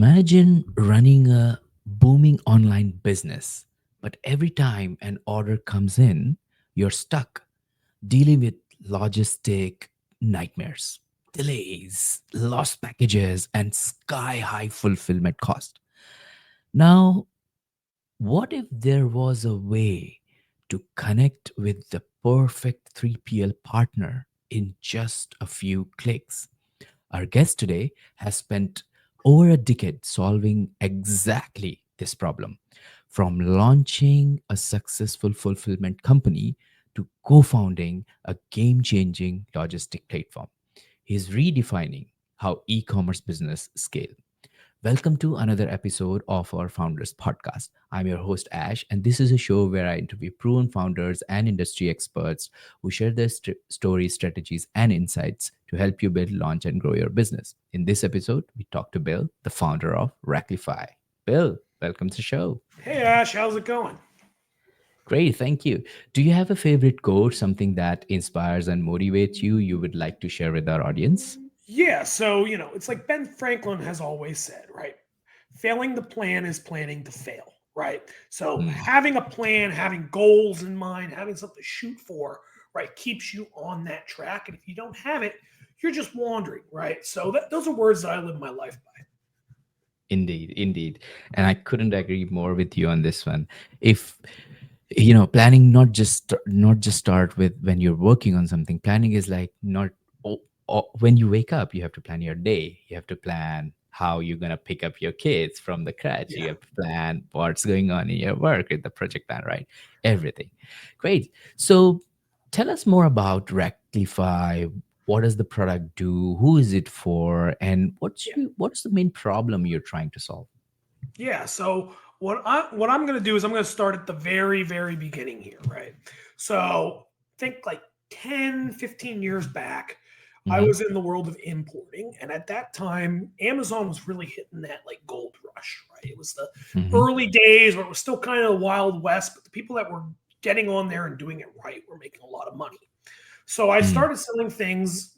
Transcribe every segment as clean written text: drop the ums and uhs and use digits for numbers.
Imagine running a booming online business, but every time an order comes in, you're stuck dealing with logistic nightmares, delays, lost packages, and sky high fulfillment cost. Now, what if there was a way to connect with the perfect 3PL partner in just a few clicks? Our guest today has spent over a decade solving exactly this problem, from launching a successful fulfillment company to co founding a game changing logistic platform. He's redefining how e commerce business scale. Welcome to another episode of our Founders Podcast. I'm your host, Ash, and this is a show where I interview proven founders and industry experts who share their stories, strategies, and insights to help you build, launch, and grow your business. In this episode, we talk to Bill, the founder of Racklify. Bill, welcome to the show. Hey Ash, how's it going? Great, thank you. Do you have a favorite quote, something that inspires and motivates you would like to share with our audience? Yeah, so it's like Ben Franklin has always said, right? Failing the plan is planning to fail, right? So Hmm. having a plan, having goals in mind, having something to shoot for, right, keeps you on that track. And if you don't have it, you're just wandering, right? So those are words that I live my life by. Indeed, indeed. And I couldn't agree more with you on this one. If planning not just start with when you're working on something. Planning is like not when you wake up, you have to plan your day. You have to plan how you're going to pick up your kids from the crèche. Yeah. You have to plan what's going on in your work with the project plan, right? Everything. Great. So tell us more about Rectify. What does the product do? Who is it for? And Yeah. what's the main problem you're trying to solve? Yeah. So what I'm going to do is I'm going to start at the very, very beginning here, right? So think like 10, 15 years back, I Mm-hmm. was in the world of importing. And at that time, Amazon was really hitting that like gold rush, right? It was the Mm-hmm. early days where it was still kind of the Wild West, but the people that were getting on there and doing it right were making a lot of money. So I started selling things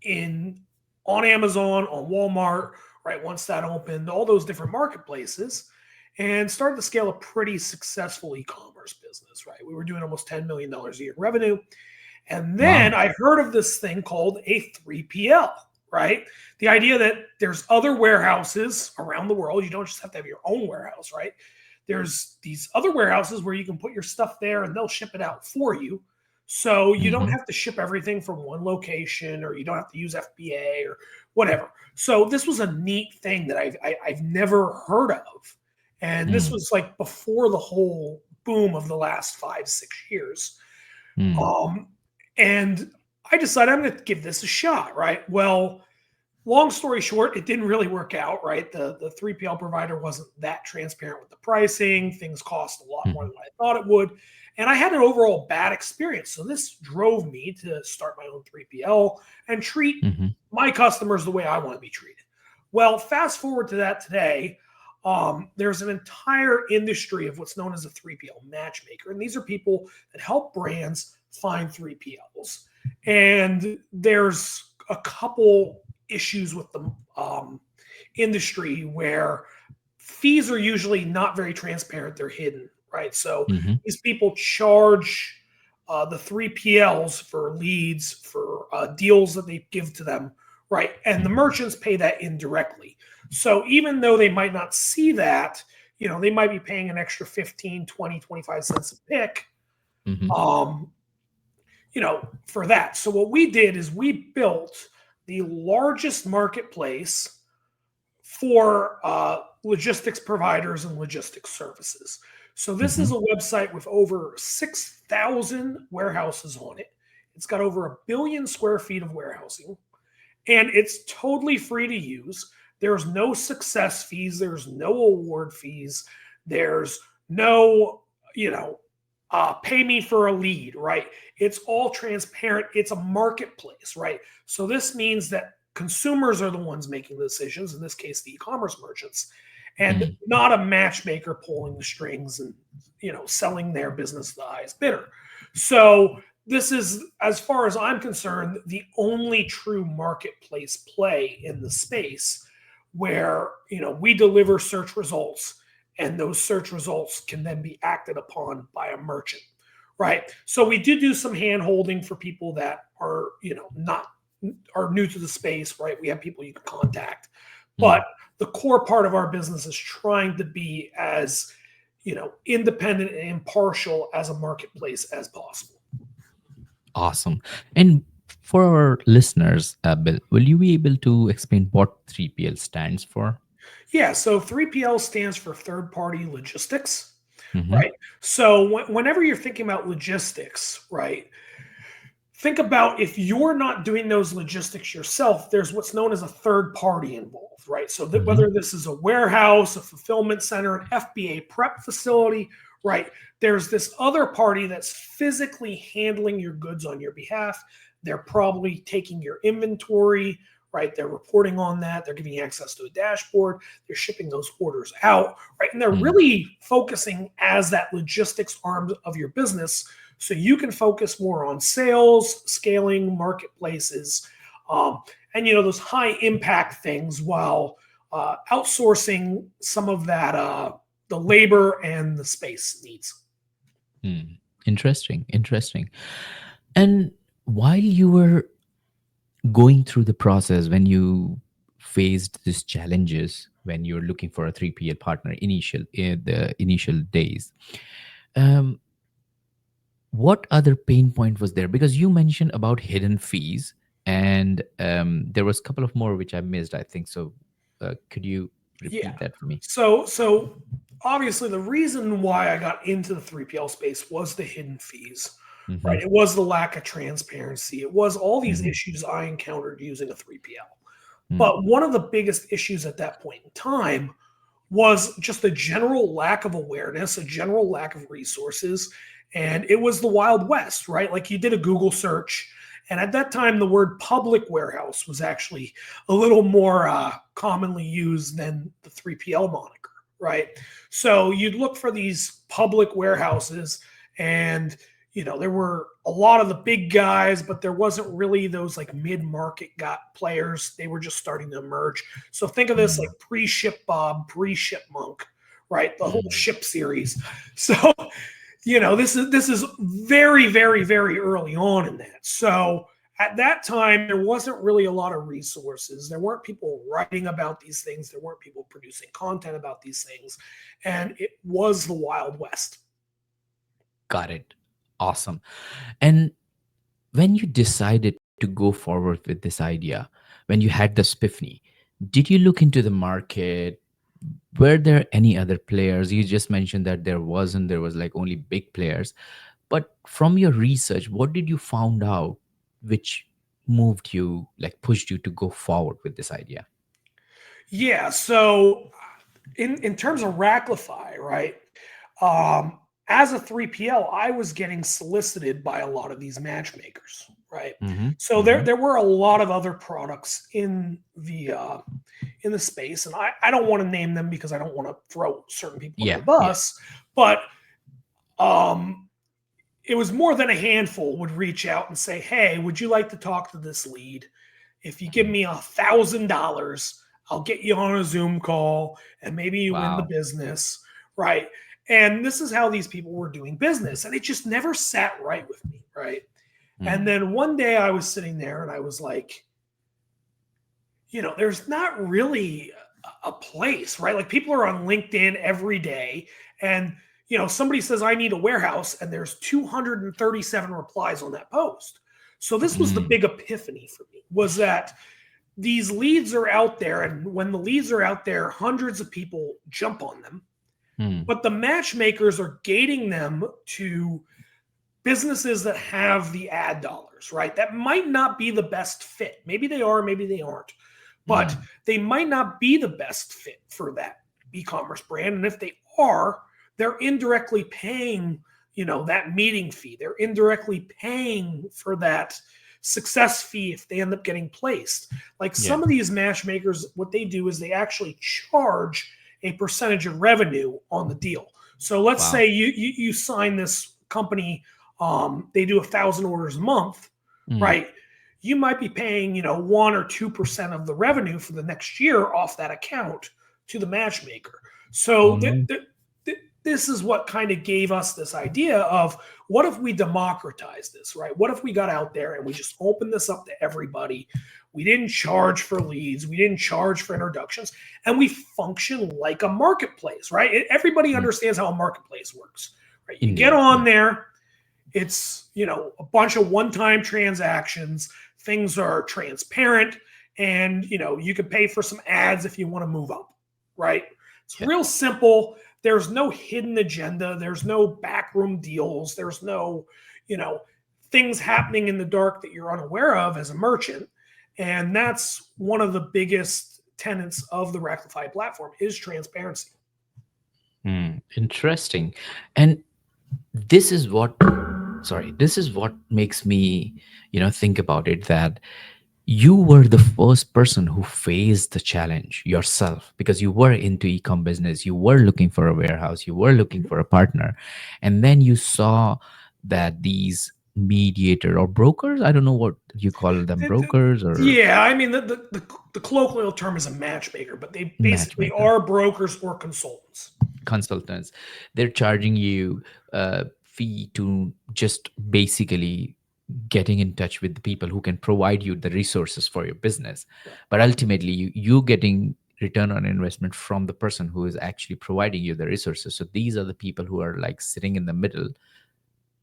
in on Amazon, on Walmart, right? Once that opened, all those different marketplaces, and started to scale a pretty successful e-commerce business, right? We were doing almost $10 million a year in revenue. And then Wow. I heard of this thing called a 3PL, right? The idea that there's other warehouses around the world. You don't just have to have your own warehouse, right? There's these other warehouses where you can put your stuff there and they'll ship it out for you. So you don't Mm-hmm. have to ship everything from one location, or you don't have to use FBA or whatever. So this was a neat thing that I've never heard of. And this was like before the whole boom of the last 5, 6 years. Mm-hmm. Um, and I decided I'm going to give this a shot, right? Well, long story short, it didn't really work out, right? The 3PL provider wasn't that transparent with the pricing. Things cost a lot more than I thought it would. And I had an overall bad experience. So this drove me to start my own 3PL and treat Mm-hmm. my customers the way I want to be treated. Well, fast forward to that today. There's an entire industry of what's known as a 3PL matchmaker. And these are people that help brands find 3PLs. And there's a couple issues with the industry where fees are usually not very transparent. They're hidden, right? So Mm-hmm. these people charge the 3PLs for leads, for deals that they give to them, right? And the merchants pay that indirectly. So even though they might not see that, they might be paying an extra 15, 20, 25 cents a pick, Mm-hmm. um, for that. So what we did is we built the largest marketplace for logistics providers and logistics services. So this Mm-hmm. is a website with over 6,000 warehouses on it. It's got over 1 billion square feet of warehousing, and it's totally free to use. There's no success fees. There's no award fees. There's no, pay me for a lead, right? It's all transparent. It's a marketplace, right? So this means that consumers are the ones making the decisions, in this case, the e-commerce merchants, and Mm-hmm. not a matchmaker pulling the strings and, selling their business to the highest bidder. So this is, as far as I'm concerned, the only true marketplace play in the space where, we deliver search results, and those search results can then be acted upon by a merchant, right? So we do some hand holding for people that are, not are new to the space, right? We have people you can contact, but Mm. the core part of our business is trying to be as, independent and impartial as a marketplace as possible. Awesome. And for our listeners, Bill, will you be able to explain what 3PL stands for? Yeah, so 3PL stands for third party logistics, Mm-hmm. right? So whenever you're thinking about logistics, right, think about if you're not doing those logistics yourself, there's what's known as a third party involved, right? So that Mm-hmm. whether this is a warehouse, a fulfillment center, an FBA prep facility, right? There's this other party that's physically handling your goods on your behalf. They're probably taking your inventory, right? They're reporting on that. They're giving you access to a dashboard. They're shipping those orders out, right? And they're Mm. really focusing as that logistics arm of your business, so you can focus more on sales, scaling, marketplaces, and those high impact things, while outsourcing some of that, the labor and the space needs. Mm. Interesting. Interesting. And while you were going through the process, when you faced these challenges, when you're looking for a 3PL partner initial in the initial days, um, what other pain point was there? Because you mentioned about hidden fees, and there was a couple of more which I missed, I think. So could you Yeah. repeat that for me? So obviously the reason why I got into the 3PL space was the hidden fees, Mm-hmm. right? It was the lack of transparency. It was all these Mm-hmm. issues I encountered using a 3PL. Mm. But one of the biggest issues at that point in time was just a general lack of awareness, a general lack of resources. And it was the Wild West, right? Like, you did a Google search, and at that time, the word public warehouse was actually a little more commonly used than the 3PL moniker, right? So you'd look for these public warehouses, and there were a lot of the big guys, but there wasn't really those like mid-market got players. They were just starting to emerge. So think of this like Mm. pre-Ship Bob, pre-Ship Monk, right? The whole Mm. Ship series. So this is very, very, very early on in that. So at that time, there wasn't really a lot of resources. There weren't people writing about these things. There weren't people producing content about these things, and it was the Wild West. Got it. Awesome. And when you decided to go forward with this idea, when you had the epiphany, did you look into the market? Were there any other players? You just mentioned that there was like only big players. But from your research, what did you found out which moved you, like pushed you to go forward with this idea? Yeah. So in terms of Racklify, right? Um, as a 3PL, I was getting solicited by a lot of these matchmakers, right? Mm-hmm. So there Mm-hmm. there were a lot of other products in the space, and I don't want to name them because I don't want to throw certain people under Yeah. the Yeah. bus, but um, it was more than a handful would reach out and say, "Hey, would you like to talk to this lead? If you give Mm. me $1,000, I'll get you on a Zoom call, and maybe you win the Wow. business," right? And this is how these people were doing business, and it just never sat right with me, right? And Mm. then one day I was sitting there and I was like, there's not really a place, right? Like, people are on LinkedIn every day, and somebody says I need a warehouse, and there's 237 replies on that post. So this was the Mm. big epiphany for me, was that these leads are out there, and when the leads are out there, hundreds of people jump on them, Mm. but the matchmakers are gating them to businesses that have the ad dollars, right? That might not be the best fit. Maybe they are, maybe they aren't, but Mm. they might not be the best fit for that e-commerce brand. And if they are, they're indirectly paying, that meeting fee. They're indirectly paying for that success fee if they end up getting placed. Like, Yeah. some of these matchmakers, what they do is they actually charge a percentage of revenue on the deal. So let's Wow. say you sign this company, they do 1,000 orders a month, Mm. right? you might be paying, 1 or 2% of the revenue for the next year off that account to the matchmaker. Oh So no. this is what kind of gave us this idea of, what if we democratize this, right? What if we got out there and we just opened this up to everybody? We didn't charge for leads, we didn't charge for introductions, and we function like a marketplace, right? Everybody Mm. understands how a marketplace works, right? You get Indeed. on Yeah. there, it's, a bunch of one-time transactions, things are transparent, and you can pay for some ads if you want to move up, right? It's Yeah. real simple. There's no hidden agenda, there's no backroom deals, there's no, you know, things happening in the dark that you're unaware of as a merchant. And that's one of the biggest tenets of the Racklify platform, is transparency. Interesting. And this is what, sorry, this is what makes me, think about it, that you were the first person who faced the challenge yourself, because you were into e-com business, you were looking for a warehouse, you were looking for a partner, and then you saw that these mediator or brokers, I don't know what you call them, brokers or Yeah, I mean, the colloquial term is a matchmaker, but they basically matchmaker, are brokers or consultants. consultants, they're charging you a fee to just basically getting in touch with the people who can provide you the resources for your business. Right. But ultimately you getting return on investment from the person who is actually providing you the resources. So these are the people who are like sitting in the middle,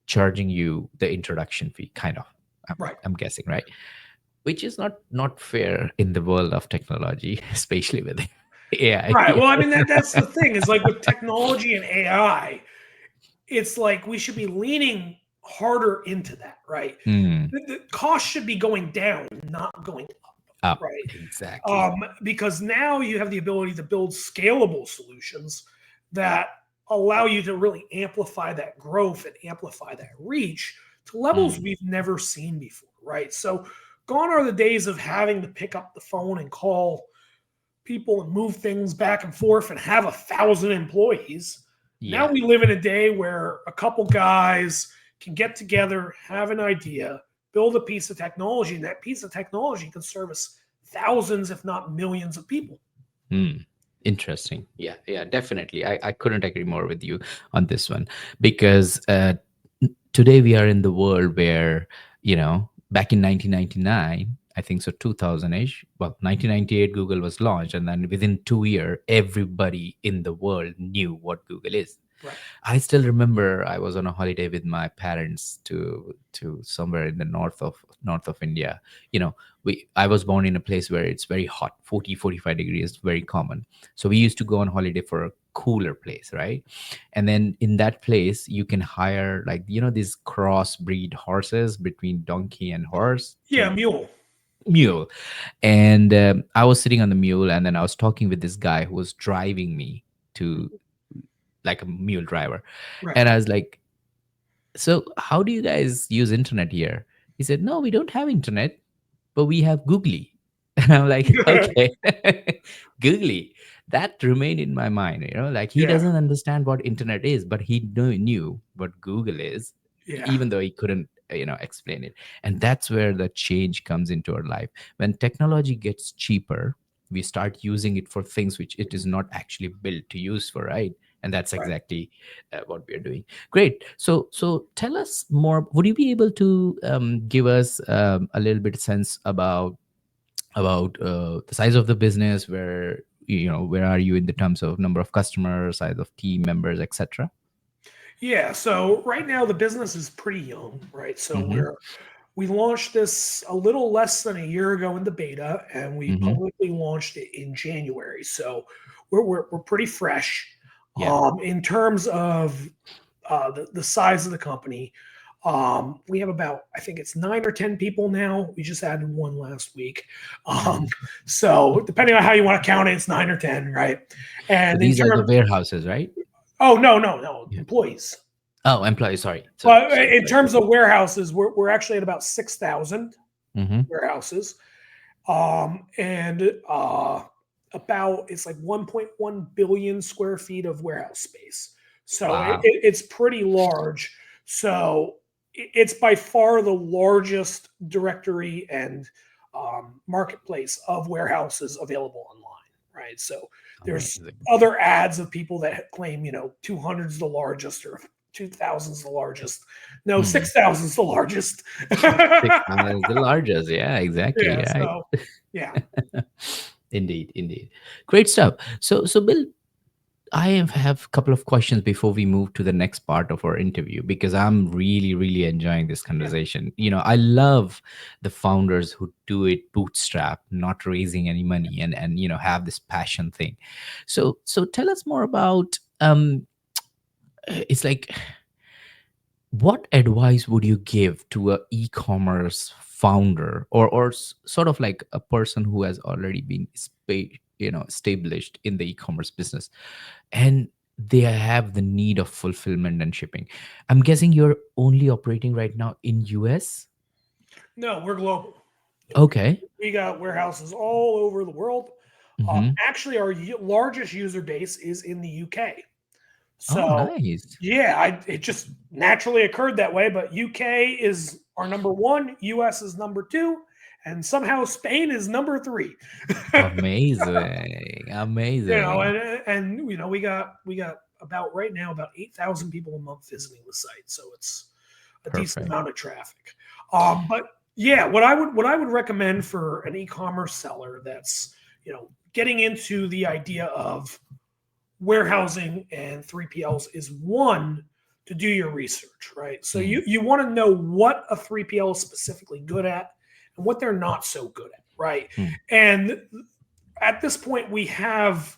charging you the introduction fee, kind of. i'm, Right. I'm guessing, right? Which is not fair in the world of technology, especially with AI. Right. Well, I mean, that's the thing, is like, with technology and AI, it's like we should be leaning harder into that, right? Mm, The cost should be going down, not going up, up, right? exactly. Because now you have the ability to build scalable solutions that allow you to really amplify that growth and amplify that reach to levels Mm, we've never seen before, right? So gone are the days of having to pick up the phone and call people and move things back and forth and have 1,000 employees. Now yeah. we live in a day where a couple guys can get together, have an idea, build a piece of technology, and that piece of technology can service thousands, if not millions, of people. Hmm. Interesting. Yeah, yeah, definitely. I couldn't agree more with you on this one, because today we are in the world where, back in 1999, I think so, 2000-ish, well, 1998, Google was launched. And then within 2 years, everybody in the world knew what Google is. Right. I still remember I was on a holiday with my parents to somewhere in the north of India. I was born in a place where it's very hot, 40, 45 degrees, very common. So we used to go on holiday for a cooler place, right? And then in that place, you can hire, like, these crossbreed horses between donkey and horse Yeah, to mule. mule. And I was sitting on the mule, and then I was talking with this guy who was driving me to, like, a mule driver. Right. And I was like, so how do you guys use internet here? He said, no, we don't have internet, but we have Googly. And I'm like, okay, Googly. That remained in my mind, like, he Yeah. doesn't understand what internet is, but he knew what Google is, Yeah. even though he couldn't, explain it. And that's where the change comes into our life. When technology gets cheaper, we start using it for things which it is not actually built to use for, right? And that's Right. exactly what we are doing. Great. So tell us more. Would you be able to give us a little bit sense about the size of the business, where are you in the terms of number of customers, size of team members, etc.? Yeah. So right now the business is pretty young, right? So Mm-hmm. we launched this a little less than a year ago in the beta, and we Mm-hmm. publicly launched it in January. So we're pretty fresh. Yeah. In terms of the size of the company, we have about, I think it's 9 or 10 people now. We just added one last week. Mm. Um, so depending on how you want to count it, it's 9 or 10, right? So And in these are the terms, warehouses, right? oh, no, Yeah. employees. Oh, employees. Sorry. So Well, so in employees. terms of warehouses, we're actually at about 6,000 Mm-hmm. warehouses. And about, it's like 1.1 billion square feet of warehouse space. So Wow. it's pretty large. So it's by far the largest directory and marketplace of warehouses available online, right? So there's Amazing. other ads of people that claim, 200 is the largest or 2000 is the largest. No, Hmm. 6,000 is the largest. 6,000 is the largest. Yeah, exactly. Yeah, Right. so yeah. Indeed, indeed. Great stuff. So Bill, have a couple of questions before we move to the next part of our interview because I'm really, really enjoying this Yeah. conversation. I love the founders who do it bootstrap, not raising any money, and have this passion thing. So tell us more about it's like what advice would you give to a e-commerce founder or sort of like a person who has already been established in the e-commerce business and they have the need of fulfillment and shipping? I'm guessing you're only operating right now in US. No, we're global. Okay. We got warehouses all over the world. Mm-hmm. Actually, our largest user base is in the UK. Oh, So, nice. yeah, it just naturally occurred that way. But UK is our number one, US is number two, and somehow Spain is number three. Amazing. Amazing. We got about right now about 8,000 people a month visiting the site, so it's a decent Perfect. amount of traffic. But yeah, what I would recommend for an e-commerce seller that's getting into the idea of warehousing and 3PLs is one, to do your research, right? So Mm, you want to know what a 3PL is specifically good at and what they're not so good at, right? mm, And at this point, we have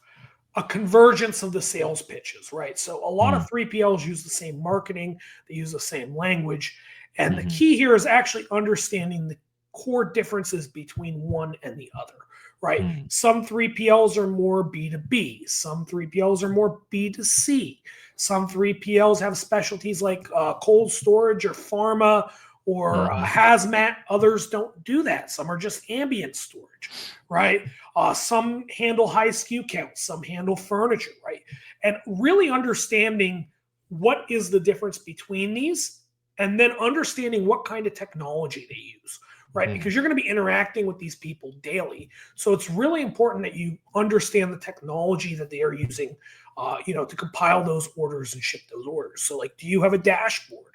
a convergence of the sales pitches, right? So a lot of mm, 3PLs use the same marketing, they use the same language. And the mhm, key here is actually understanding the core differences between one and the other, right? mm, Some 3PLs are more B2B, some 3PLs are more B2C. Some 3PLs have specialties like cold storage or pharma or mhm, hazmat. Others don't do that. Some are just ambient storage, right? Some handle high SKU counts, some handle furniture, right? And really understanding what is the difference between these and then understanding what kind of technology they use, right? mm, Because you're going to be interacting with these people daily. So it's really important that you understand the technology that they are using, to compile those orders and ship those orders. So, like, do you have a dashboard?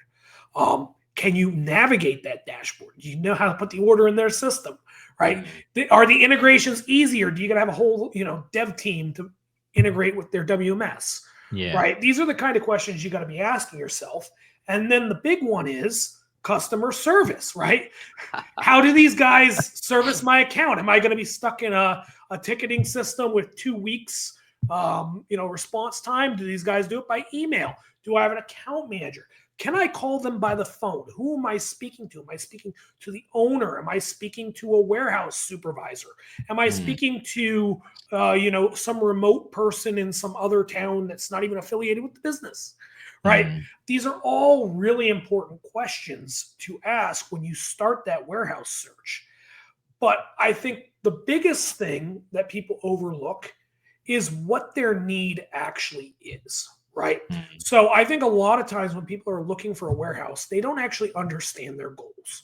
Can you navigate that dashboard? Do you know how to put the order in their system, right? mm. Are the integrations easier? Do you got to have a whole dev team to integrate with their WMS, Yeah. right? These are the kind of questions you got to be asking yourself. And then the big one is customer service, right? How do these guys service my account? Am I going to be stuck in a ticketing system with 2 weeks response time? Do these guys do it by email? Do I have an account manager? Can I call them by the phone? Who am I speaking to? Am I speaking to the owner? Am I speaking to a warehouse supervisor? Am I Mm, speaking to some remote person in some other town that's not even affiliated with the business? Right? mm, These are all really important questions to ask when you start that warehouse search. But I think the biggest thing that people overlook is what their need actually is, right? mm, So I think a lot of times when people are looking for a warehouse, they don't actually understand their goals,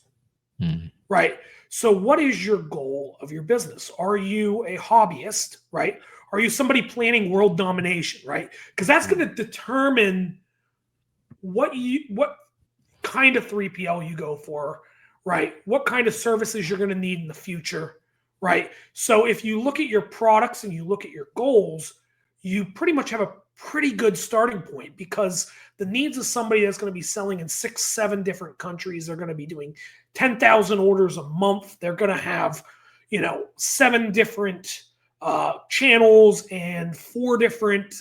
mm, right? So what is your goal of your business? Are you a hobbyist, right? Are you somebody planning world domination, right? Because that's going mm, to determine what kind of 3PL you go for, right? What kind of services you're going to need in the future, right? So if you look at your products and you look at your goals, you pretty much have a pretty good starting point because the needs of somebody that's going to be selling in 6, 7 different countries, they're going to be doing 10,000 orders a month. They're going to have, 7 different channels and 4 different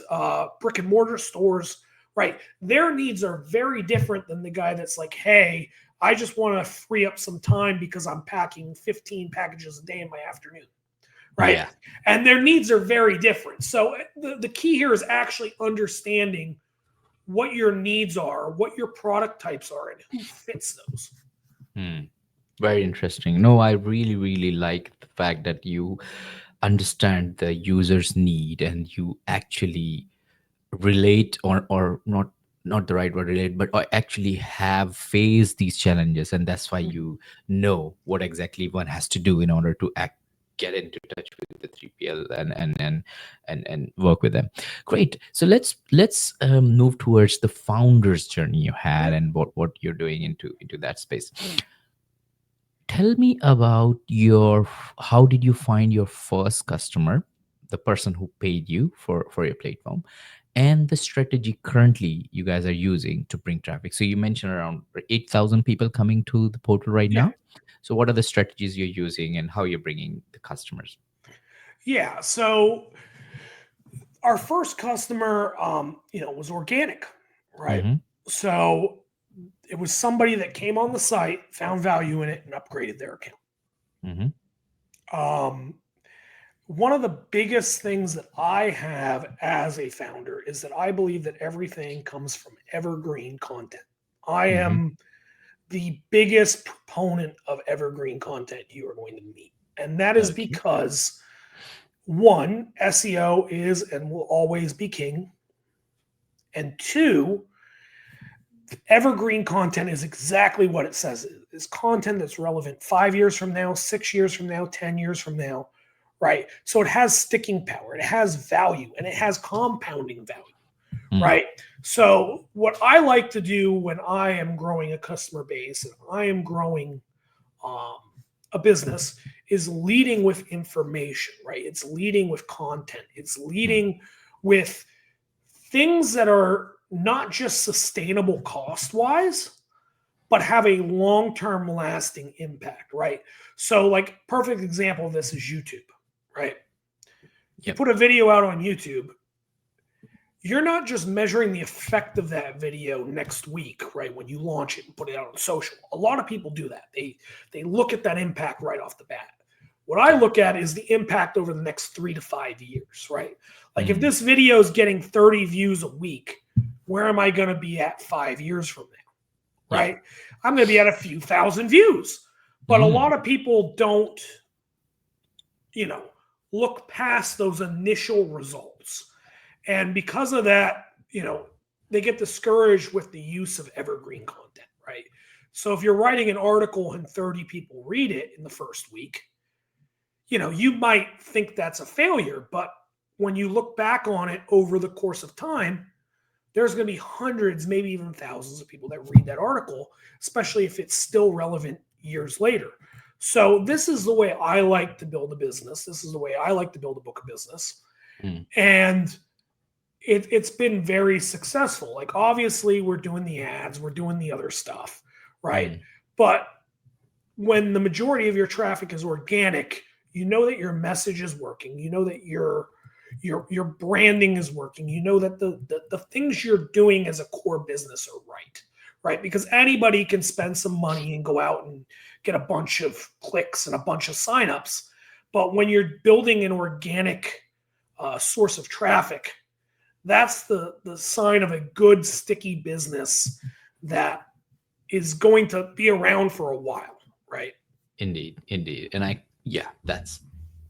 brick and mortar stores, right? Their needs are very different than the guy that's like, hey, I just want to free up some time because I'm packing 15 packages a day in my afternoon, right? yeah. And their needs are very different. So the key here is actually understanding what your needs are, what your product types are, and who fits those. Mm. Very interesting. No, I really, really like the fact that you understand the user's need and you actually relate or not not the right word relate, but actually have faced these challenges, and that's why Mhm. you know what exactly one has to do in order to get into touch with the 3PL and work with them. Great. So let's move towards the founder's journey you had Yeah. and what you're doing into that space. Tell me about your how did you find your first customer, the person who paid you for your platform, and the strategy currently you guys are using to bring traffic. So you mentioned around 8,000 people coming to the portal right Yeah. now. So what are the strategies you're using and how you're bringing the customers? Yeah. So our first customer, was organic, right? Mm-hmm. So it was somebody that came on the site, found value in it, and upgraded their account. Mm-hmm. Um, One of the biggest things that I have as a founder is that I believe that everything comes from evergreen content. I Mm-hmm. am the biggest proponent of evergreen content you are going to meet. And that is Okay. because one, SEO is and will always be king. And two, evergreen content is exactly what it says. It's content that's relevant 5 years from now, 6 years from now, 10 years from now, right? So it has sticking power, it has value, and it has compounding value, Mm. right? So what I like to do when I am growing a customer base and I am growing um, a business is leading with information, right? It's leading with content. It's Mm. leading with things that are not just sustainable cost wise, but have a long term lasting impact, right? So, like, perfect example of this is YouTube, right? You Yep. put a video out on YouTube, you're not just measuring the effect of that video next week, right? When you launch it and put it out on social. A lot of people do that. They look at that impact right off the bat. What I Yep. look at is the impact over the next 3 to 5 years, right? Like if Mm. this video is getting 30 views a week, where am I going to be at 5 years from now, Yep. right? I'm going to be at a few thousand views. But a Mm. lot of people don't, you know, look past those initial results. And because of that, they get discouraged with the use of evergreen content, right? So if you're writing an article and 30 people read it in the first week, you might think that's a failure. But when you look back on it over the course of time, there's going to be hundreds, maybe even thousands of people that read that article, especially if it's still relevant years later. So this is the way I like to build a business. This is the way I like to build a book of business. Mm. And it's been very successful. Like obviously we're doing the ads, we're doing the other stuff, right? Mm. But when the majority of your traffic is organic, you know that your message is working. You know that your branding is working. You know that the things you're doing as a core business are right, right? Because anybody can spend some money and go out and get a bunch of clicks and a bunch of signups. But when you're building an organic source of traffic, that's the sign of a good sticky business that is going to be around for a while, right? Indeed, indeed. And yeah, that's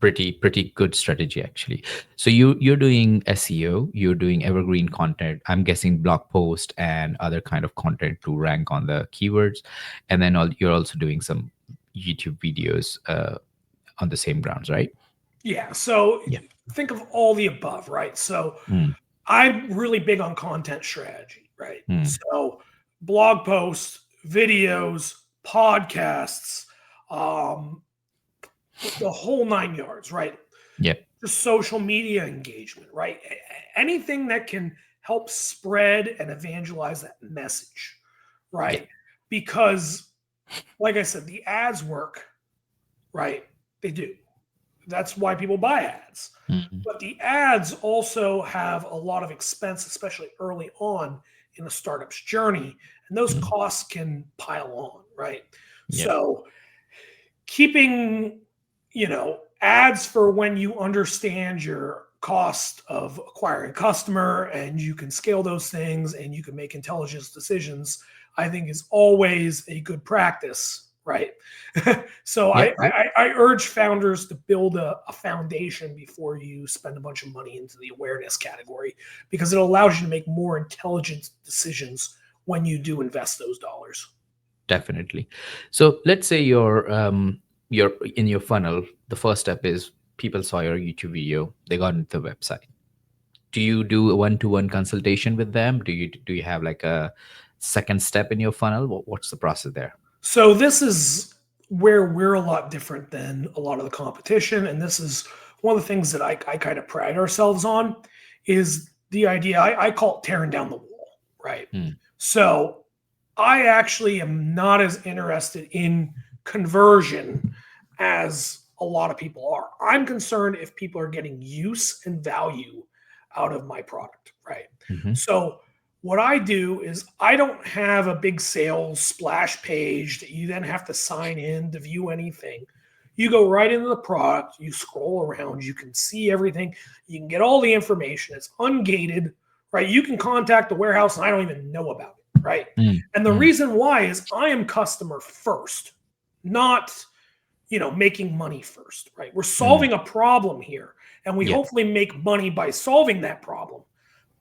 pretty good strategy actually. So you're doing SEO, you're doing evergreen content. I'm guessing blog post and other kind of content to rank on the keywords, and then you're also doing some YouTube videos on the same grounds, right? Yeah. So Yeah. think of all the above, right? So Mm. I'm really big on content strategy, right? Mm. So blog posts, videos, podcasts, um, the whole 9 yards, right? Yep. Just social media engagement, right? Anything that can help spread and evangelize that message, Yep. right? Because, like I said, the ads work, right? They do. That's why people buy ads. Mm. But the ads also have a lot of expense, especially early on in a startup's journey. And those Mm. costs can pile on, right? Yep. So keeping, ads for when you understand your cost of acquiring a customer and you can scale those things and you can make intelligent decisions, I think is always a good practice, right? So Yep, yep. I urge founders to build a foundation before you spend a bunch of money into the awareness category, because it allows you to make more intelligent decisions when you do invest those dollars. Definitely. So let's say you're in your funnel. The first step is people saw your YouTube video, they got into the website. Do you do a one-to-one consultation with them? Do you have like a second step in your funnel? What's the process there? So this is where we're a lot different than a lot of the competition, and this is one of the things that I kind of pride ourselves on is the idea. I call it tearing down the wall, right? Hmm. So I actually am not as interested in conversion as a lot of people are. I'm concerned if people are getting use and value out of my product, right? Hmm. So what I do is I don't have a big sales splash page that you then have to sign in to view anything. You go right into the product, you scroll around, you can see everything, you can get all the information. It's ungated, right? You can contact the warehouse and I don't even know about it, right? Hmm. And the Hmm. reason why is I am customer first, not making money first, right? We're Hmm. solving a problem here, and we Yeah. hopefully make money by solving that problem.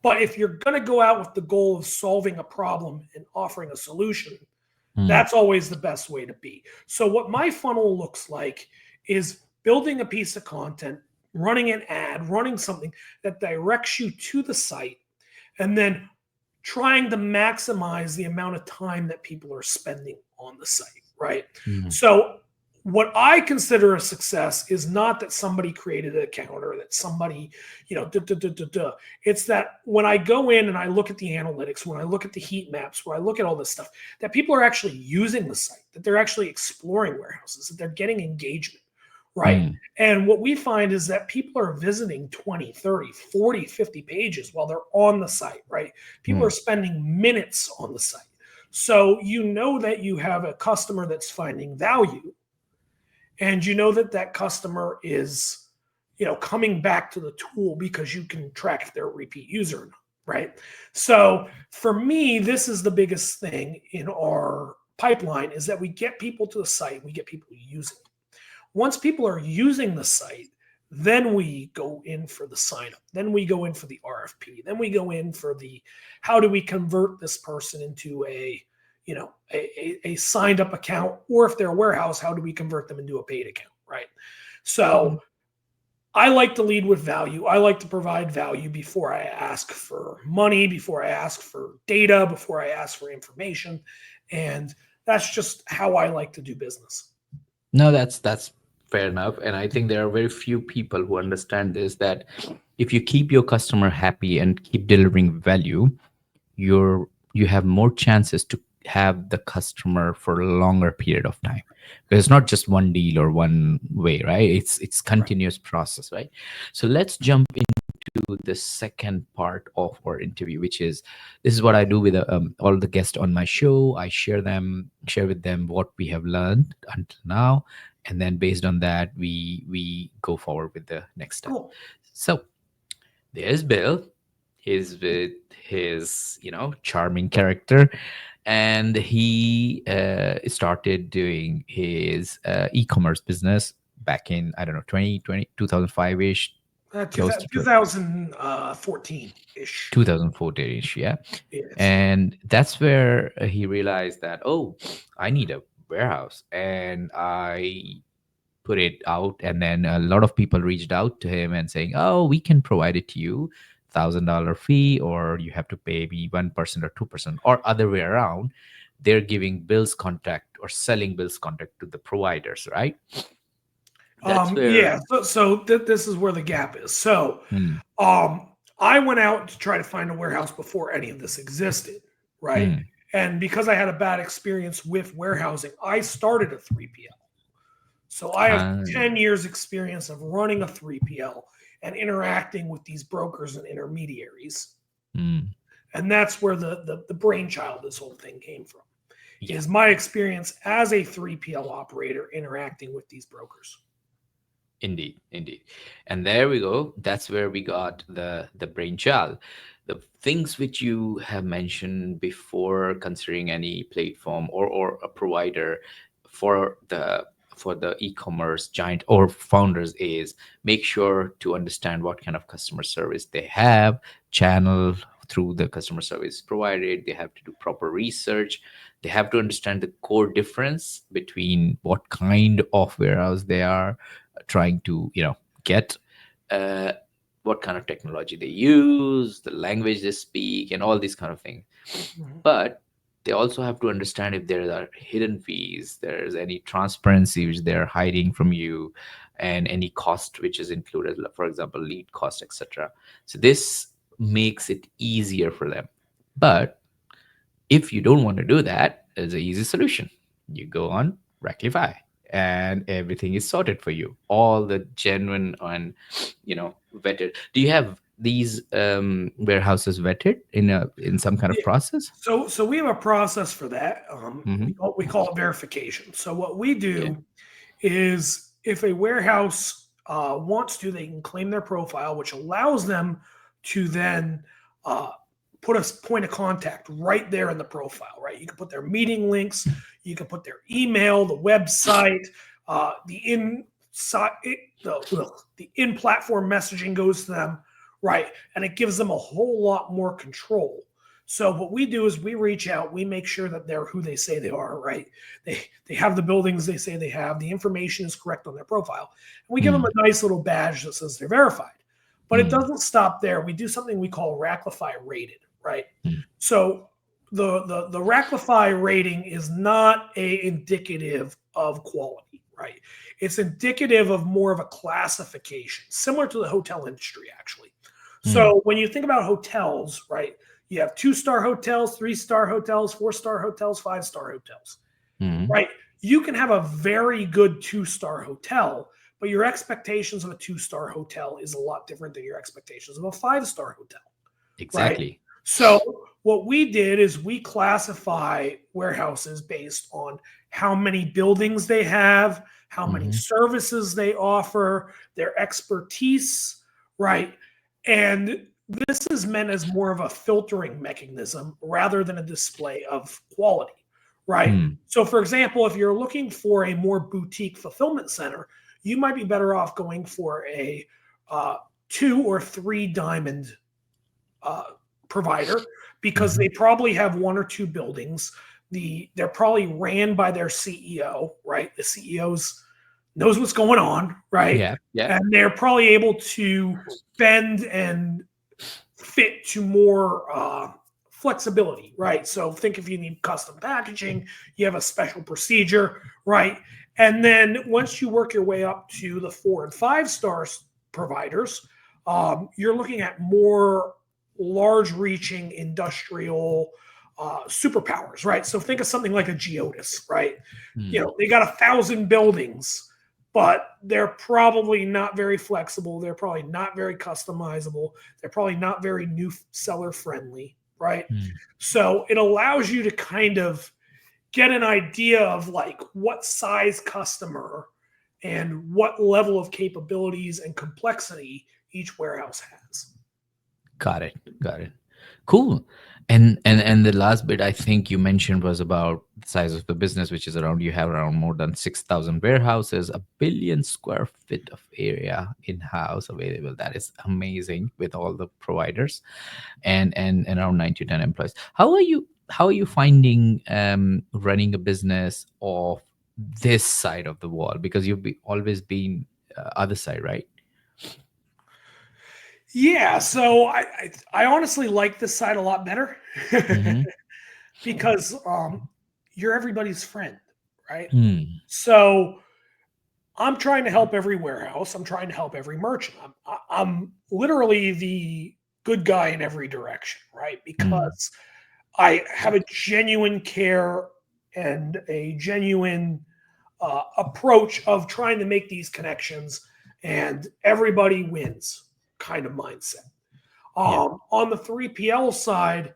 But if you're going to go out with the goal of solving a problem and offering a solution, Hmm. that's always the best way to be. So, what my funnel looks like is building a piece of content, running an ad, running something that directs you to the site, and then trying to maximize the amount of time that people are spending on the site, right? Hmm. So, what I consider a success is not that somebody created an account or that somebody, duh, duh, duh, duh, duh. It's that when I go in and I look at the analytics, when I look at the heat maps, when I look at all this stuff, that people are actually using the site, that they're actually exploring warehouses, that they're getting engagement, right? Hmm. And what we find is that people are visiting 20, 30, 40, 50 pages while they're on the site, right? People are Hmm. spending minutes on the site. So you know that you have a customer that's finding value, and you know that that customer is coming back to the tool because you can track if they're a repeat user or not, right? So for me, this is the biggest thing in our pipeline, is that we get people to the site, we get people using it. Once people are using the site, then we go in for the sign up, then we go in for the RFP, then we go in for the how do we convert this person into a signed up account, or if they're a warehouse, how do we convert them into a paid account, right? So I like to lead with value. I like to provide value before I ask for money, before I ask for data, before I ask for information. And that's just how I like to do business. No, that's fair enough. And I think there are very few people who understand this, that if you keep your customer happy and keep delivering value, you have more chances to have the customer for a longer period of time, because it's not just one deal or one way, right? It's Right. continuous process, right? So let's jump into the second part of our interview, which is, this is what I do with all the guests on my show. I share with them what we have learned until now, and then based on that, we go forward with the next step. Cool. So there's Bill. He's with his, charming character, and he started doing his e-commerce business back in, I don't know, 2020, 2005-ish, close to 2014 ish. 2014-ish, yeah. Yes. And that's where he realized that, oh, I need a warehouse, and I put it out, and then a lot of people reached out to him and saying, oh, we can provide it to you, $1,000 fee, or you have to pay me 1% or 2%, or other way around. They're giving bills contact or selling bills contact to the providers, right? That's where. Yeah. This is where the gap is. So, Hmm. um, I went out to try to find a warehouse before any of this existed, right? Hmm. And because I had a bad experience with warehousing, I started a 3PL. So I have Ah. 10 years experience of running a 3PL and interacting with these brokers and intermediaries. Hmm. And that's where the brainchild of this whole thing came from, Yeah. is my experience as a 3PL operator interacting with these brokers. Indeed, indeed. And there we go. That's where we got the brainchild. The things which you have mentioned before considering any platform or a provider for the e-commerce giant or founders is make sure to understand what kind of customer service they have, channel through the customer service provided. They have to do proper research. They have to understand the core difference between what kind of warehouse they are trying to get, uh, what kind of technology they use, the language they speak, and all these kind of things. Mhm. But they also have to understand if there are hidden fees, there's any transparency which they're hiding from you, and any cost which is included, like, for example, lead cost, etc. So this makes it easier for them. But if you don't want to do that, there's an easy solution. You go on Racklify and everything is sorted for you. All the genuine and vetted. Do you have these warehouses vetted in some kind of Yeah. process? So we have a process for that. Mm-hmm. We call it verification. So what we Okay. do is if a warehouse wants to, they can claim their profile, which allows them to then uh, put a point of contact right there in the profile, right? You can put their meeting links, you can put their email, the website, the inside, the in-platform messaging goes to them, right? And it gives them a whole lot more control. So what we do is we reach out, we make sure that they're who they say they are, right? They have the buildings they say they have, the information is correct on their profile. And we give them Mm, a nice little badge that says they're verified. But it mm, doesn't stop there. We do something we call Racklify rated, right? mm, So the Racklify rating is not indicative of quality, right? It's indicative of more of a classification, similar to the hotel industry, actually. mm, So when you think about hotels, right, you have 2-star hotels, 3-star hotels, 4-star hotels, 5-star hotels, mm, right? You can have a very good 2-star hotel, but your expectations of a 2-star hotel is a lot different than your expectations of a 5-star hotel, right? exactly. So what we did is we classify warehouses based on how many buildings they have, how many Hmm. services they offer, their expertise, right? And this is meant as more of a filtering mechanism rather than a display of quality, right? Mm, So, for example, if you're looking for a more boutique fulfillment center, you might be better off going for a uh, 2 or 3 diamond uh, provider because hmm. they probably have 1 or 2 buildings. They're probably ran by their CEO, right? The CEO's knows what's going on, right? Yeah, yeah. And they're probably able to bend and fit to more flexibility, right? So think if you need custom packaging, you have a special procedure, right? And then once you work your way up to the 4 and 5 star providers, you're looking at more large reaching industrial superpowers, right? So think of something like a Geodis, right? Mm, They got 1,000 buildings, but they're probably not very flexible. They're probably not very customizable. They're probably not very new seller friendly, right? mm. So it allows you to kind of get an idea of like what size customer and what level of capabilities and complexity each warehouse has. Got it. Got it. Cool. And the last bit I think you mentioned was about the size of the business, which is around, you have around more than 6,000 warehouses, a billion square feet of area in house available. That is amazing with all the providers, and around 9 to 10 employees. How are you finding running a business of this side of the wall, because always been other side, right? Yeah, so I honestly like this side a lot better Mm-hmm. because you're everybody's friend, right? Hmm. So I'm trying to help every warehouse. I'm trying to help every merchant. I'm literally the good guy in every direction, right? Hmm. Because I have a genuine care and a genuine approach of trying to make these connections and everybody wins kind of mindset. Yeah. On the 3PL side,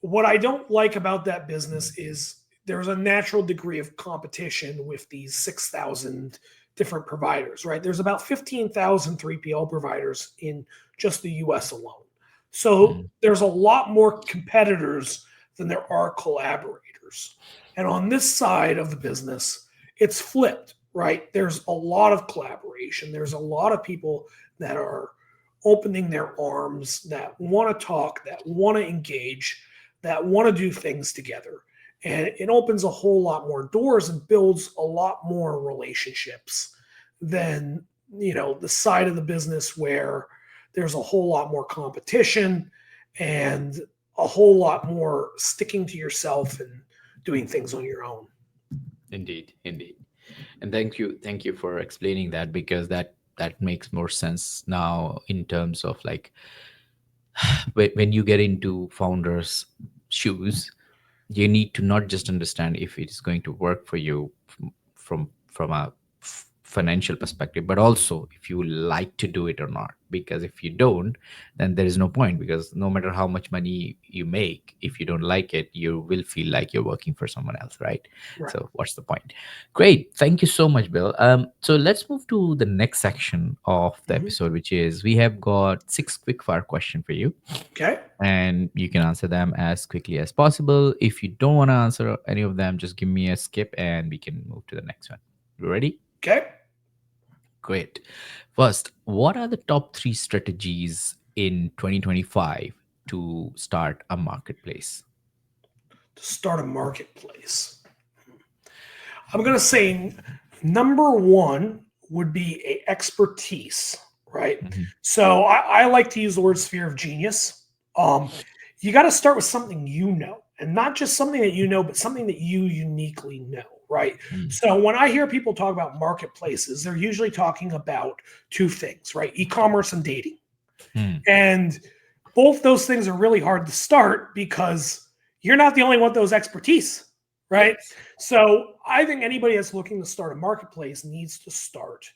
what I don't like about that business is there's a natural degree of competition with these 6,000 different providers, right? There's about 15,000 3PL providers in just the US alone. So Hmm. there's a lot more competitors than there are collaborators. And on this side of the business, it's flipped, right? There's a lot of collaboration. There's a lot of people that are opening their arms, that want to talk, that want to engage, that want to do things together. And it opens a whole lot more doors and builds a lot more relationships than, the side of the business where there's a whole lot more competition and a whole lot more sticking to yourself and doing things on your own. Indeed, indeed. And thank you for explaining that, because that makes more sense now in terms of like when you get into founders' shoes, you need to not just understand if it is going to work for you from a financial perspective, but also if you like to do it or not. Because if you don't, then there is no point, because no matter how much money you make, if you don't like it, you will feel like you're working for someone else, right? Right. So what's the point? Great, thank you so much, Bill. So let's move to the next section of the Mhm. episode, which is we have got 6 quick fire question for you, Okay. and you can answer them as quickly as possible. If you don't want to answer any of them, just give me a skip and we can move to the next one. You ready? Okay. Great. First, what are the top 3 strategies in 2025 to start a marketplace? To start a marketplace, I'm going to say number one would be a expertise, right? Mhm. So I like to use the word sphere of genius. You got to start with something and not just something that but something that you uniquely know, right? Mm. So when I hear people talk about marketplaces, they're usually talking about two things, right? E-commerce and dating. Mm. And both those things are really hard to start because you're not the only one with those expertise, right? Yes. So I think anybody that's looking to start a marketplace needs to start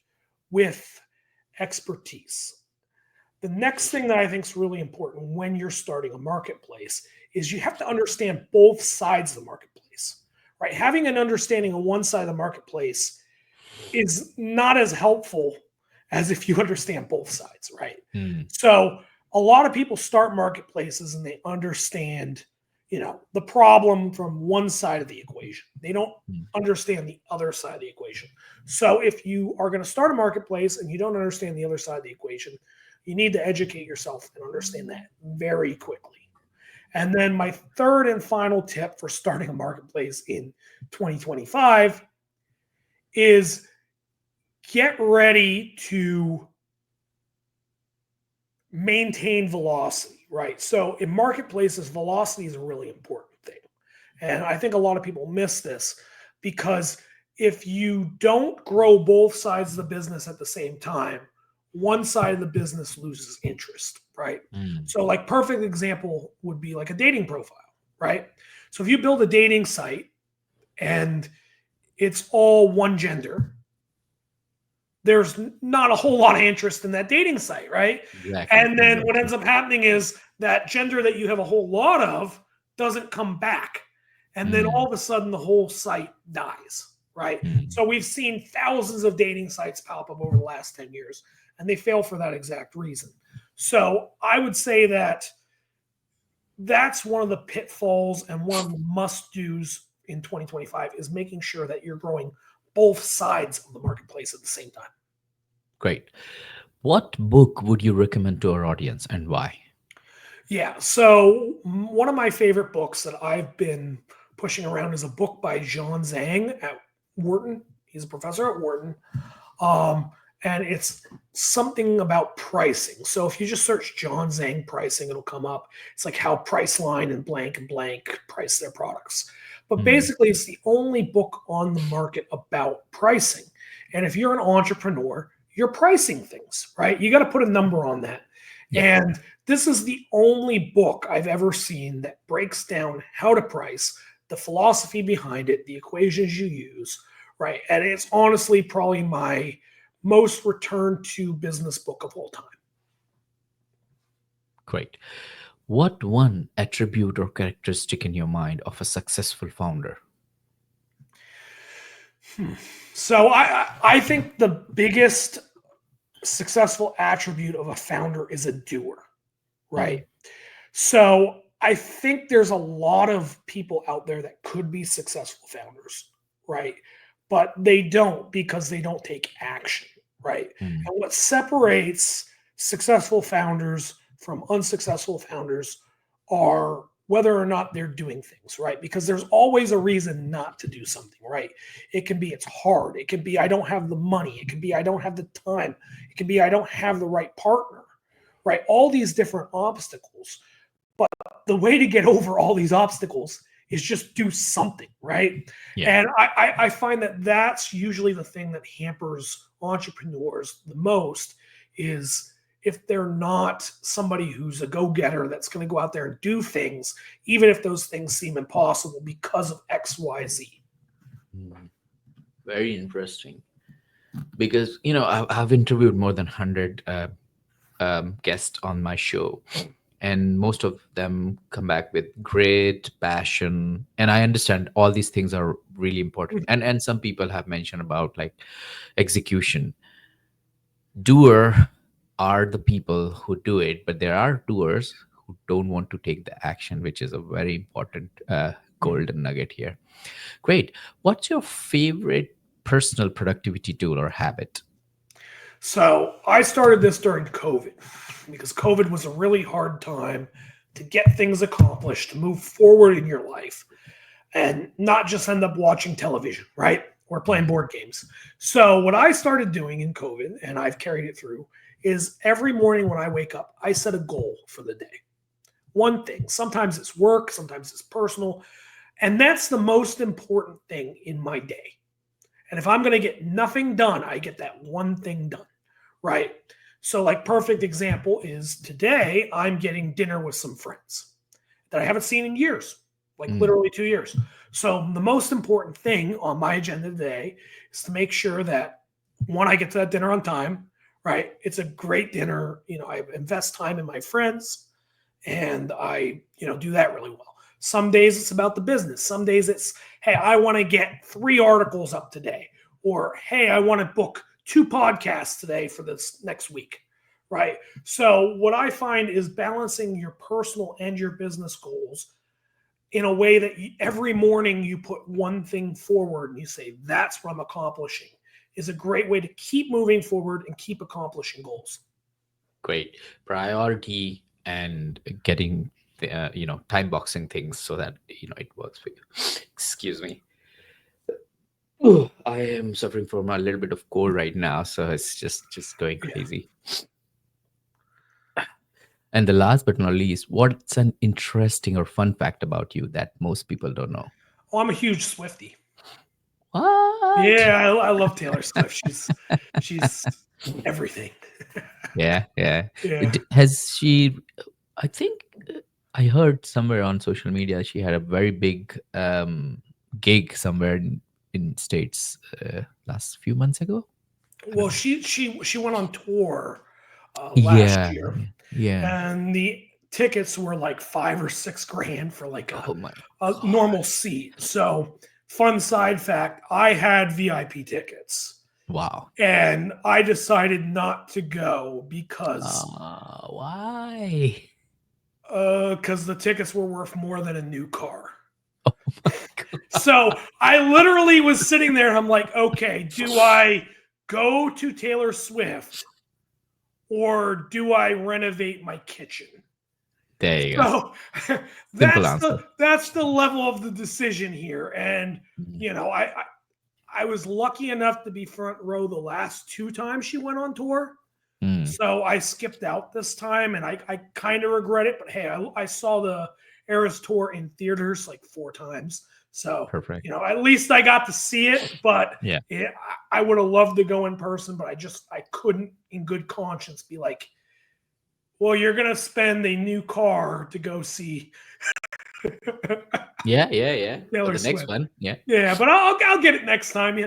with expertise. The next thing that I think is really important when you're starting a marketplace is you have to understand both sides of the marketplace, right? Having an understanding of one side of the marketplace is not as helpful as if you understand both sides, right? Mm. So a lot of people start marketplaces and they understand, the problem from one side of the equation. They don't Mm. understand the other side of the equation. So if you are going to start a marketplace and you don't understand the other side of the equation, you need to educate yourself and understand that very quickly. And then my third and final tip for starting a marketplace in 2025 is get ready to maintain velocity, right? So in marketplaces, velocity is a really important thing. And I think a lot of people miss this because if you don't grow both sides of the business at the same time, one side of the business loses interest, right? Mm. So, like, perfect example would be like a dating profile, right? So, if you build a dating site and it's all one gender, there's not a whole lot of interest in that dating site, right? Exactly. And then what Exactly. ends up happening is that gender that you have a whole lot of doesn't come back. And then all Mm. of a sudden the whole site dies, right? Mm. So we've seen thousands of dating sites pop up over the last 10 years, and they fail for that exact reason. So I would say that that's one of the pitfalls and one of the must do's in 2025 is making sure that you're growing both sides of the marketplace at the same time. Great. What book would you recommend to our audience and why? Yeah. So one of my favorite books that I've been pushing around is a book by John Zhang at Wharton. He's a professor at Wharton. Um, and it's something about pricing. So if you just search John Zhang pricing, it'll come up. It's like how Priceline and blank price their products. But Mm. basically, it's the only book on the market about pricing. And if you're an entrepreneur, you're pricing things, right? You got to put a number on that. Yeah. And this is the only book I've ever seen that breaks down how to price, the philosophy behind it, the equations you use, right? And it's honestly probably my most returned to business book of all time. Great. What one attribute or characteristic in your mind of a successful founder? Hmm. So I think the biggest successful attribute of a founder is a doer, right? Mm. So I think there's a lot of people out there that could be successful founders, right? But they don't because they don't take action, right? Mm. And what separates successful founders from unsuccessful founders are whether or not they're doing things, right? Because there's always a reason not to do something, right? It can be it's hard. It can be I don't have the money. It can be I don't have the time. It can be I don't have the right partner, right? All these different obstacles. But the way to get over all these obstacles is just do something, right? Yeah. And I find that that's usually the thing that hampers entrepreneurs the most is if they're not somebody who's a go-getter that's going to go out there and do things, even if those things seem impossible because of X, Y, Z. Mm. Very interesting. Because, I've interviewed more than 100 guests on my show, and most of them come back with great passion, and I understand all these things are really important, and some people have mentioned about like execution. Doer are the people who do it, but there are doers who don't want to take the action, which is a very important golden nugget here. Great. What's your favorite personal productivity tool or habit? So I started this during COVID because COVID was a really hard time to get things accomplished, to move forward in your life, and not just end up watching television, right? Or playing Mm. board games. So, what I started doing in COVID, and I've carried it through, is every morning when I wake up, I set a goal for the day. One thing. Sometimes it's work, sometimes it's personal. And that's the most important thing in my day. And if I'm going to get nothing done, I get that one thing done, right? So, like, perfect example is today I'm getting dinner with some friends that I haven't seen in years, like Mm. literally 2 years. So the most important thing on my agenda today is to make sure that one, I get to that dinner on time, right? It's a great dinner. I invest time in my friends and I, do that really well. Some days it's about the business. Some days it's, hey, I want to get 3 articles up today, or hey, I want to book 2 podcasts today for this next week, right? So what I find is balancing your personal and your business goals in a way that every morning you put one thing forward and you say, that's what I'm accomplishing, is a great way to keep moving forward and keep accomplishing goals. Great. Priority and getting the, time boxing things so that it works for you. Excuse me. Ooh, I am suffering from a little bit of cold right now, so it's just going Yeah. crazy. And the last but not least, what's an interesting or fun fact about you that most people don't know? Oh, I'm a huge Swiftie. What? Yeah, I love Taylor Swift. She's everything. Yeah, yeah. Yeah. Has she? I think I heard somewhere on social media she had a very big gig somewhere in States last few months ago. I Well, don't know. she went on tour last Yeah, year, yeah. and the tickets were like 5 or 6 grand for like a, Oh my a god! normal seat. So, fun side fact: I had VIP tickets, Wow. and I decided not to go because Why? the tickets were worth more than a new car. Oh my god! So I literally was sitting there and I'm like, okay, do I go to Taylor Swift or do I renovate my kitchen? There you go. So Simple that's the answer. that's the level of the decision here. And Mm, I was lucky enough to be front row the last 2 times she went on tour. mm, So I skipped out this time and I kind of regret it. But hey, I saw the Eras tour in theaters like 4 times. So, perfect. at least I got to see it. But Yeah. I would have loved to go in person, but I couldn't in good conscience be like, well, you're going to spend a new car to go see Yeah, yeah, yeah. For Taylor the next Swift. one, yeah. Yeah, but I'll get it next time.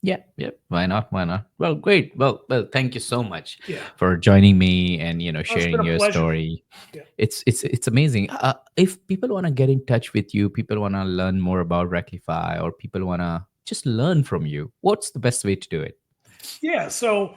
Yeah, yeah. Why not? Why not? Well, great. Well, thank you so much Yeah. for joining me and Oh, it's been sharing a your pleasure. story. Yeah. It's amazing. If people want to get in touch with you, people want to learn more about Rectify, or people want to just learn from you, what's the best way to do it? Yeah. So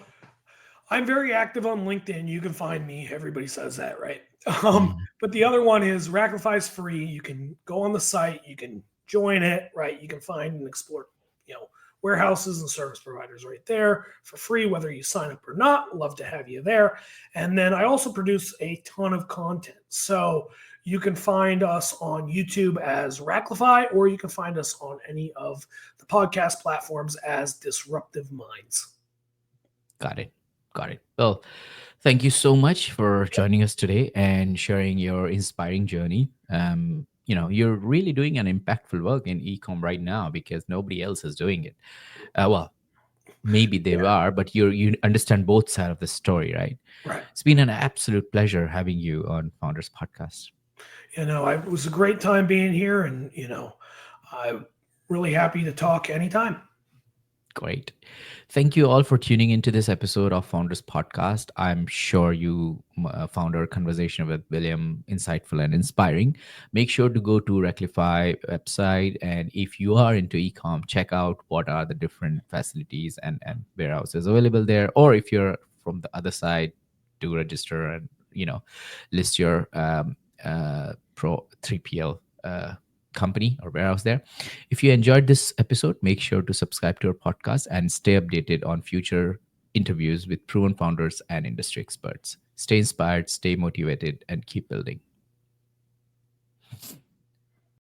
I'm very active on LinkedIn. You can find me. Everybody says that, right? Mm. But the other one is Racklify is free. You can go on the site, you can join it, right? You can find and explore, you know, warehouses and service providers right there for free, whether you sign up or not. Love to have you there. And then I also produce a ton of content. So you can find us on YouTube as Racklify, or you can find us on any of the podcast platforms as Disruptive Minds. Got it. Got it. Well, thank you so much for joining us today and sharing your inspiring journey. You're really doing an impactful work in ecom right now because nobody else is doing it. Well, maybe they Yeah, are, but you understand both sides of the story, right? right. It's been an absolute pleasure having you on Founders Podcast. It was a great time being here, and I'm really happy to talk anytime. Great. Thank you all for tuning into this episode of Founders Podcast. I'm sure you found our conversation with William insightful and inspiring. Make sure to go to Rectify website, and if you are into ecom, check out what are the different facilities and warehouses available there. Or if you're from the other side, do register and list your pro 3PL company or warehouse there. If you enjoyed this episode, make sure to subscribe to our podcast and stay updated on future interviews with proven founders and industry experts. Stay inspired, stay motivated, and keep building.